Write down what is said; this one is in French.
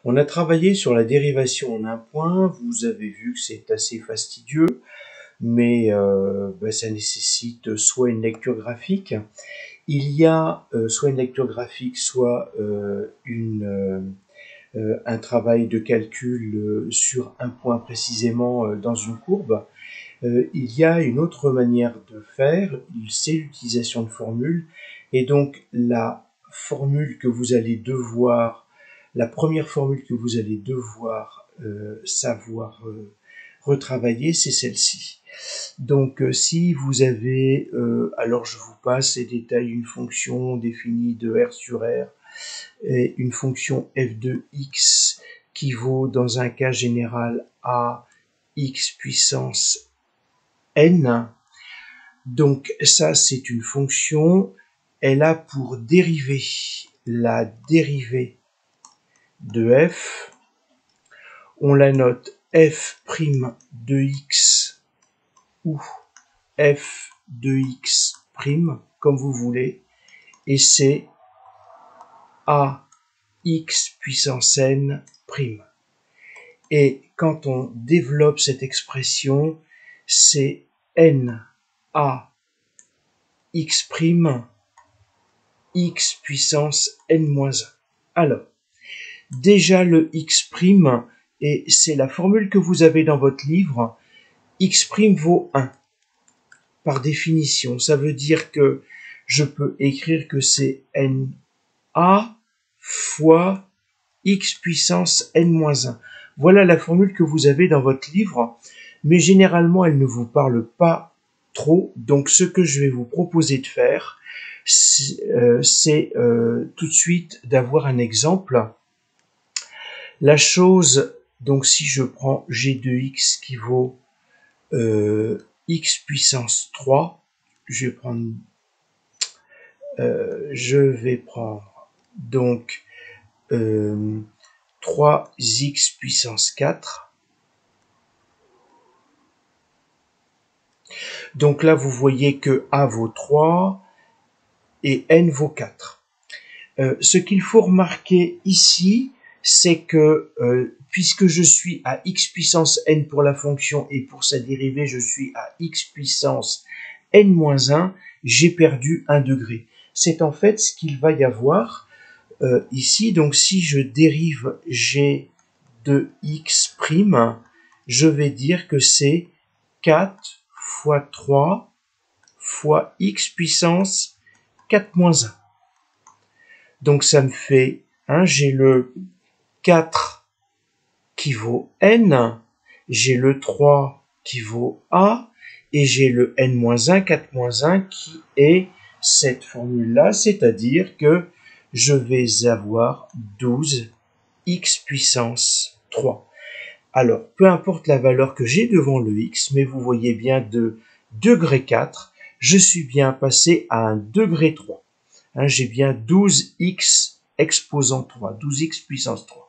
On a travaillé sur la dérivation en un point, vous avez vu que c'est assez fastidieux, mais ça nécessite soit une lecture graphique. Il y a soit une lecture graphique, soit un travail de calcul sur un point précisément dans une courbe. Il y a une autre manière de faire, c'est l'utilisation de formules, et donc la première formule que vous allez devoir savoir retravailler, c'est celle-ci. Donc si vous avez, alors je vous passe et détaille une fonction définie de R sur R, et une fonction f de x qui vaut dans un cas général à x puissance n. Donc ça, c'est une fonction, elle a pour dérivée la dérivée de f. On la note f' de x ou f de x', comme vous voulez, et c'est a x puissance n'. Et quand on développe cette expression, c'est n a x', x puissance n-1. Alors, déjà le x', et c'est la formule que vous avez dans votre livre, x' vaut 1. Par définition, ça veut dire que je peux écrire que c'est na fois x puissance n-1. Voilà la formule que vous avez dans votre livre, mais généralement elle ne vous parle pas trop, donc ce que je vais vous proposer de faire, c'est tout de suite d'avoir un exemple. La chose, donc si je prends g de x qui vaut x puissance 3, je vais prendre donc 3x puissance 4. Donc là, vous voyez que a vaut 3 et n vaut 4. Ce qu'il faut remarquer ici, c'est que puisque je suis à x puissance n pour la fonction et pour sa dérivée, je suis à x puissance n-1, j'ai perdu 1 degré. C'est en fait ce qu'il va y avoir ici. Donc si je dérive g de x', je vais dire que c'est 4 fois 3 fois x puissance 4-1. Donc ça me fait, j'ai le 4 qui vaut n, j'ai le 3 qui vaut a, et j'ai le n-1, 4-1 qui est cette formule-là, c'est-à-dire que je vais avoir 12 x puissance 3. Alors, peu importe la valeur que j'ai devant le x, mais vous voyez bien de degré 4, je suis bien passé à un degré 3. J'ai bien 12x exposant 3, 12x puissance 3.